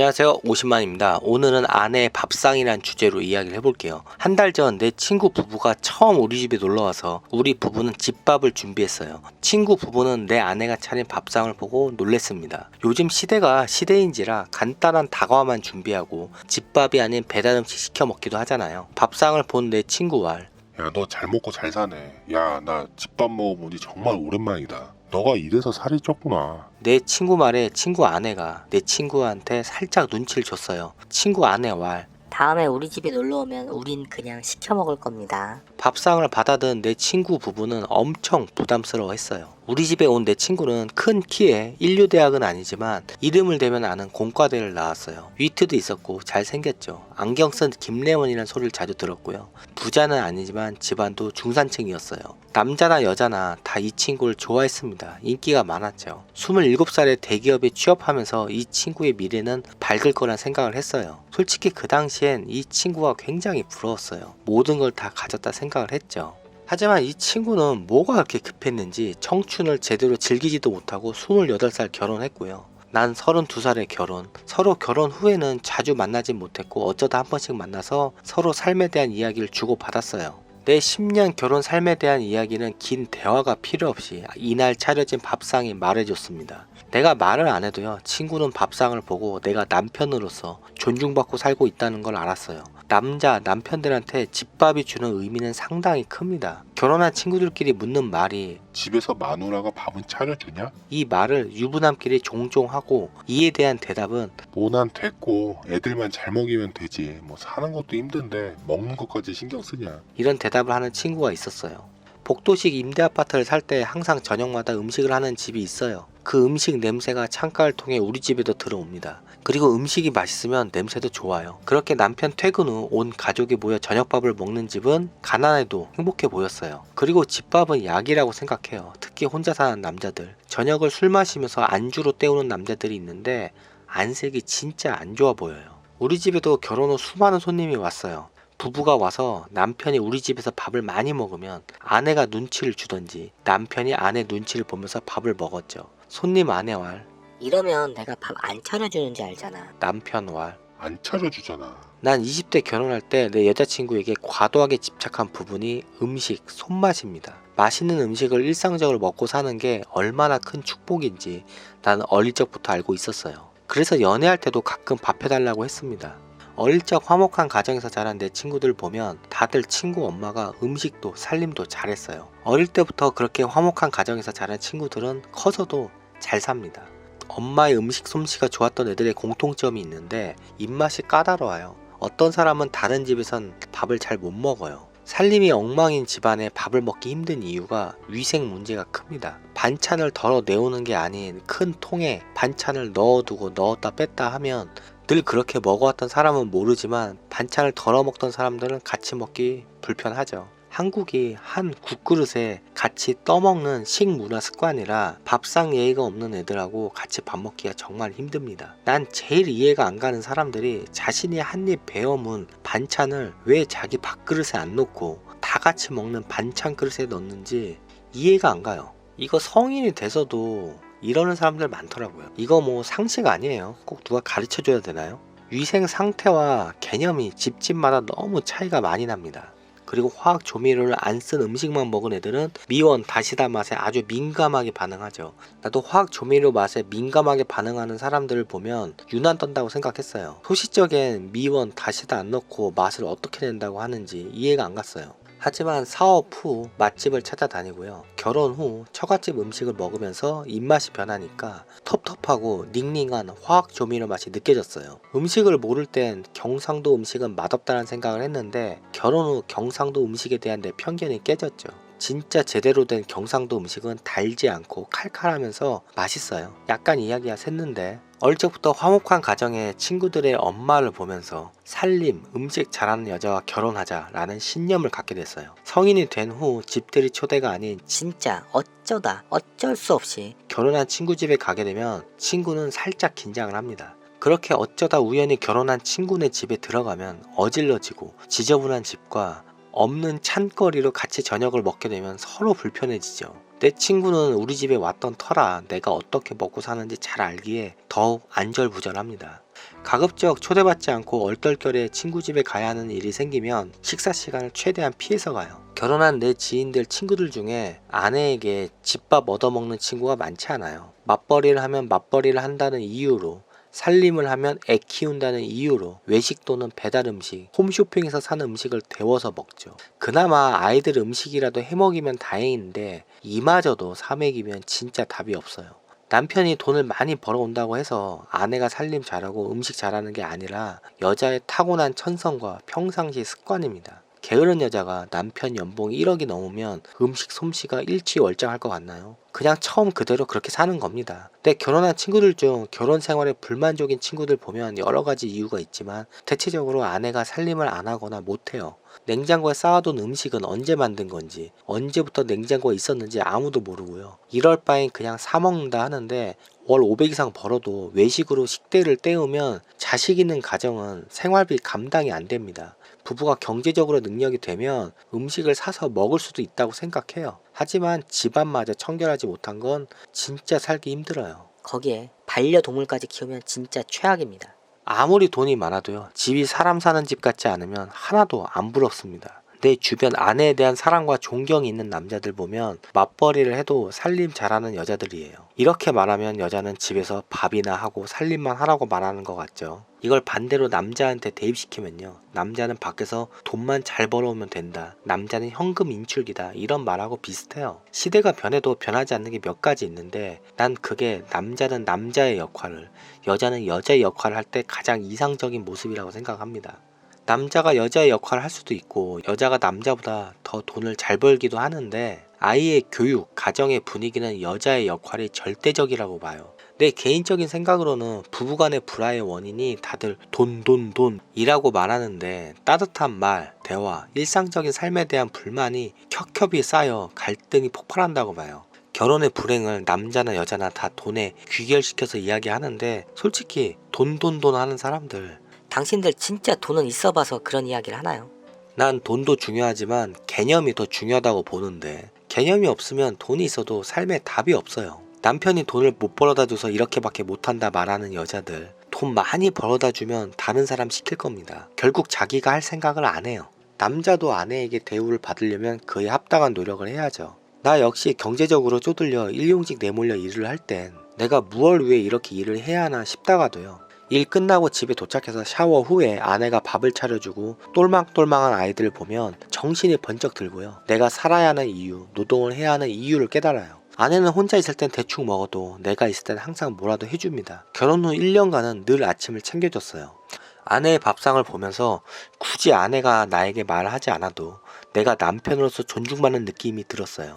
안녕하세요, 50만입니다. 오늘은 아내의 밥상이란 주제로 이야기를 해볼게요. 한 달 전 내 친구 부부가 처음 우리 집에 놀러와서 우리 부부는 집밥을 준비했어요. 친구 부부는 내 아내가 차린 밥상을 보고 놀랬습니다. 요즘 시대가 시대인지라 간단한 다과만 준비하고 집밥이 아닌 배달 음식 시켜 먹기도 하잖아요. 밥상을 본 내 친구 말, 야, 너 잘 먹고 잘 사네. 야, 나 집밥 먹어보니 정말 오랜만이다. 너가 이래서 살이 쪘구나. 내 친구 말에 친구 아내가 내 친구한테 살짝 눈치를 줬어요. 친구 아내 말, 다음에 우리 집에 놀러 오면 우린 그냥 시켜 먹을 겁니다. 밥상을 받아든 내 친구 부부는 엄청 부담스러워했어요. 우리 집에 온 내 친구는 큰 키에 인류대학은 아니지만 이름을 대면 아는 공과대를 나왔어요. 위트도 있었고 잘생겼죠. 안경 쓴 김래원이라는 소리를 자주 들었고요. 부자는 아니지만 집안도 중산층이었어요. 남자나 여자나 다 이 친구를 좋아했습니다. 인기가 많았죠. 27살에 대기업에 취업하면서 이 친구의 미래는 밝을 거란 생각을 했어요. 솔직히 그 당시엔 이 친구가 굉장히 부러웠어요. 모든 걸 다 가졌다 생각을 했죠. 하지만 이 친구는 뭐가 그렇게 급했는지 청춘을 제대로 즐기지도 못하고 28살 결혼했고요. 난 32살에 결혼. 서로 결혼 후에는 자주 만나진 못했고 어쩌다 한 번씩 만나서 서로 삶에 대한 이야기를 주고받았어요. 내 10년 결혼 삶에 대한 이야기는 긴 대화가 필요 없이 이날 차려진 밥상이 말해줬습니다. 내가 말을 안 해도요, 친구는 밥상을 보고 내가 남편으로서 존중받고 살고 있다는 걸 알았어요. 남편들한테 집밥이 주는 의미는 상당히 큽니다. 결혼한 친구들끼리 묻는 말이, 집에서 마누라가 밥은 차려주냐? 이 말을 유부남끼리 종종 하고 이에 대한 대답은 뭐 난 됐고 애들만 잘 먹이면 되지. 뭐 사는 것도 힘든데 먹는 것까지 신경 쓰냐? 이런 대답을 하는 친구가 있었어요. 복도식 임대아파트를 살 때 항상 저녁마다 음식을 하는 집이 있어요. 그 음식 냄새가 창가를 통해 우리 집에도 들어옵니다. 그리고 음식이 맛있으면 냄새도 좋아요. 그렇게 남편 퇴근 후 온 가족이 모여 저녁밥을 먹는 집은 가난해도 행복해 보였어요. 그리고 집밥은 약이라고 생각해요. 특히 혼자 사는 남자들. 저녁을 술 마시면서 안주로 때우는 남자들이 있는데 안색이 진짜 안 좋아 보여요. 우리 집에도 결혼 후 수많은 손님이 왔어요. 부부가 와서 남편이 우리 집에서 밥을 많이 먹으면 아내가 눈치를 주던지 남편이 아내 눈치를 보면서 밥을 먹었죠. 손님 아내 왈, 이러면 내가 밥 안 차려주는지 알잖아. 남편 왈. 안 차려주잖아. 난 20대 결혼할 때 내 여자친구에게 과도하게 집착한 부분이 음식, 손맛입니다. 맛있는 음식을 일상적으로 먹고 사는 게 얼마나 큰 축복인지 나는 어릴 적부터 알고 있었어요. 그래서 연애할 때도 가끔 밥 해달라고 했습니다. 어릴 적 화목한 가정에서 자란 내 친구들 보면 다들 친구 엄마가 음식도 살림도 잘했어요. 어릴 때부터 그렇게 화목한 가정에서 자란 친구들은 커서도 잘 삽니다. 엄마의 음식 솜씨가 좋았던 애들의 공통점이 있는데 입맛이 까다로워요. 어떤 사람은 다른 집에선 밥을 잘 못 먹어요. 살림이 엉망인 집안에 밥을 먹기 힘든 이유가 위생 문제가 큽니다. 반찬을 덜어 내오는 게 아닌 큰 통에 반찬을 넣어두고 넣었다 뺐다 하면 늘 그렇게 먹어왔던 사람은 모르지만 반찬을 덜어 먹던 사람들은 같이 먹기 불편하죠. 한국이 한 국그릇에 같이 떠먹는 식문화 습관이라 밥상 예의가 없는 애들하고 같이 밥 먹기가 정말 힘듭니다. 난 제일 이해가 안 가는 사람들이 자신이 한 입 베어문 반찬을 왜 자기 밥그릇에 안 놓고 다 같이 먹는 반찬 그릇에 넣는지 이해가 안 가요. 이거 성인이 돼서도 이러는 사람들 많더라고요. 이거 뭐 상식 아니에요. 꼭 누가 가르쳐 줘야 되나요? 위생 상태와 개념이 집집마다 너무 차이가 많이 납니다. 그리고 화학 조미료를 안 쓴 음식만 먹은 애들은 미원, 다시다 맛에 아주 민감하게 반응하죠. 나도 화학 조미료 맛에 민감하게 반응하는 사람들을 보면 유난 떤다고 생각했어요. 소시적엔 미원, 다시다 안 넣고 맛을 어떻게 낸다고 하는지 이해가 안 갔어요. 하지만 사업 후 맛집을 찾아다니고요. 결혼 후 처갓집 음식을 먹으면서 입맛이 변하니까 텁텁하고 닝닝한 화학 조미료 맛이 느껴졌어요. 음식을 모를 땐 경상도 음식은 맛없다는 생각을 했는데 결혼 후 경상도 음식에 대한 내 편견이 깨졌죠. 진짜 제대로 된 경상도 음식은 달지 않고 칼칼하면서 맛있어요. 약간 이야기가 샜는데 어릴 적부터 화목한 가정의 친구들의 엄마를 보면서 살림, 음식 잘하는 여자와 결혼하자 라는 신념을 갖게 됐어요. 성인이 된 후 집들이 초대가 아닌 진짜 어쩌다 어쩔 수 없이 결혼한 친구 집에 가게 되면 친구는 살짝 긴장을 합니다. 그렇게 어쩌다 우연히 결혼한 친구네 집에 들어가면 어질러지고 지저분한 집과 없는 찬거리로 같이 저녁을 먹게 되면 서로 불편해지죠. 내 친구는 우리 집에 왔던 터라 내가 어떻게 먹고 사는지 잘 알기에 더욱 안절부절합니다. 가급적 초대받지 않고 얼떨결에 친구 집에 가야 하는 일이 생기면 식사 시간을 최대한 피해서 가요. 결혼한 내 지인들 친구들 중에 아내에게 집밥 얻어먹는 친구가 많지 않아요. 맞벌이를 하면 맞벌이를 한다는 이유로, 살림을 하면 애 키운다는 이유로 외식 또는 배달 음식, 홈쇼핑에서 사는 음식을 데워서 먹죠. 그나마 아이들 음식이라도 해먹이면 다행인데 이마저도 사먹이면 진짜 답이 없어요. 남편이 돈을 많이 벌어온다고 해서 아내가 살림 잘하고 음식 잘하는 게 아니라 여자의 타고난 천성과 평상시 습관입니다. 게으른 여자가 남편 연봉이 1억이 넘으면 음식 솜씨가 일취월장할 것 같나요? 그냥 처음 그대로 그렇게 사는 겁니다. 내 결혼한 친구들 중 결혼 생활에 불만족인 친구들 보면 여러 가지 이유가 있지만 대체적으로 아내가 살림을 안 하거나 못해요. 냉장고에 쌓아둔 음식은 언제 만든 건지, 언제부터 냉장고에 있었는지 아무도 모르고요. 이럴 바엔 그냥 사 먹는다 하는데 월 500 이상 벌어도 외식으로 식대를 때우면 자식 있는 가정은 생활비 감당이 안 됩니다. 부부가 경제적으로 능력이 되면 음식을 사서 먹을 수도 있다고 생각해요. 하지만 집안마저 청결하지 못한 건 진짜 살기 힘들어요. 거기에 반려동물까지 키우면 진짜 최악입니다. 아무리 돈이 많아도요, 집이 사람 사는 집 같지 않으면 하나도 안 부럽습니다. 내 주변 아내에 대한 사랑과 존경이 있는 남자들 보면 맞벌이를 해도 살림 잘하는 여자들이에요. 이렇게 말하면 여자는 집에서 밥이나 하고 살림만 하라고 말하는 것 같죠. 이걸 반대로 남자한테 대입시키면요, 남자는 밖에서 돈만 잘 벌어오면 된다, 남자는 현금 인출기다, 이런 말하고 비슷해요. 시대가 변해도 변하지 않는 게 몇 가지 있는데 난 그게 남자는 남자의 역할을, 여자는 여자의 역할을 할 때 가장 이상적인 모습이라고 생각합니다. 남자가 여자의 역할을 할 수도 있고 여자가 남자보다 더 돈을 잘 벌기도 하는데 아이의 교육, 가정의 분위기는 여자의 역할이 절대적이라고 봐요. 내 개인적인 생각으로는 부부간의 불화의 원인이 다들 돈이라고 말하는데 따뜻한 말, 대화, 일상적인 삶에 대한 불만이 켜켜이 쌓여 갈등이 폭발한다고 봐요. 결혼의 불행을 남자나 여자나 다 돈에 귀결시켜서 이야기하는데 솔직히 돈 하는 사람들, 당신들 진짜 돈은 있어봐서 그런 이야기를 하나요? 난 돈도 중요하지만 개념이 더 중요하다고 보는데 개념이 없으면 돈이 있어도 삶에 답이 없어요. 남편이 돈을 못 벌어다 줘서 이렇게밖에 못한다 말하는 여자들, 돈 많이 벌어다 주면 다른 사람 시킬 겁니다. 결국 자기가 할 생각을 안 해요. 남자도 아내에게 대우를 받으려면 그에 합당한 노력을 해야죠. 나 역시 경제적으로 쪼들려 일용직 내몰려 일을 할 땐 내가 무얼 위해 이렇게 일을 해야 하나 싶다가도요, 일 끝나고 집에 도착해서 샤워 후에 아내가 밥을 차려주고 똘망똘망한 아이들을 보면 정신이 번쩍 들고요, 내가 살아야 하는 이유, 노동을 해야 하는 이유를 깨달아요. 아내는 혼자 있을 땐 대충 먹어도 내가 있을 땐 항상 뭐라도 해줍니다. 결혼 후 1년간은 늘 아침을 챙겨줬어요. 아내의 밥상을 보면서 굳이 아내가 나에게 말하지 않아도 내가 남편으로서 존중받는 느낌이 들었어요.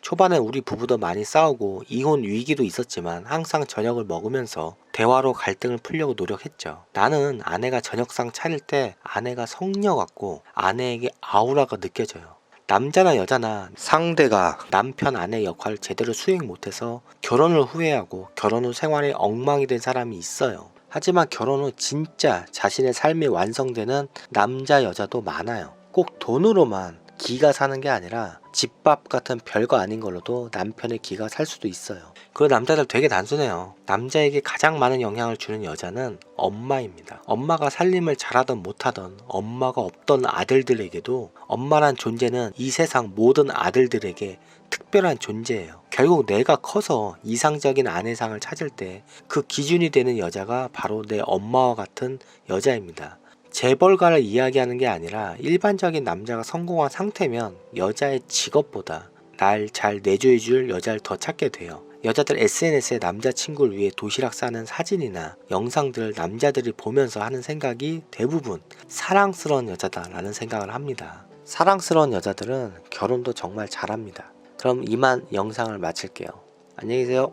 초반에 우리 부부도 많이 싸우고 이혼 위기도 있었지만 항상 저녁을 먹으면서 대화로 갈등을 풀려고 노력했죠. 나는 아내가 저녁상 차릴 때 아내가 성녀 같고 아내에게 아우라가 느껴져요. 남자나 여자나 상대가 남편 아내 역할을 제대로 수행 못해서 결혼을 후회하고 결혼 후 생활에 엉망이 된 사람이 있어요. 하지만 결혼 후 진짜 자신의 삶이 완성되는 남자 여자도 많아요. 꼭 돈으로만 기가 사는 게 아니라 집밥 같은 별거 아닌 걸로도 남편의 기가 살 수도 있어요. 그 남자들 되게 단순해요. 남자에게 가장 많은 영향을 주는 여자는 엄마입니다. 엄마가 살림을 잘하든 못하든 엄마가 없던 아들들에게도 엄마란 존재는 이 세상 모든 아들들에게 특별한 존재예요. 결국 내가 커서 이상적인 아내상을 찾을 때 그 기준이 되는 여자가 바로 내 엄마와 같은 여자입니다. 재벌가를 이야기하는 게 아니라 일반적인 남자가 성공한 상태면 여자의 직업보다 날 잘 내조해줄 여자를 더 찾게 돼요. 여자들 SNS에 남자친구를 위해 도시락 싸는 사진이나 영상들을 남자들이 보면서 하는 생각이 대부분 사랑스러운 여자다라는 생각을 합니다. 사랑스러운 여자들은 결혼도 정말 잘합니다. 그럼 이만 영상을 마칠게요. 안녕히 계세요.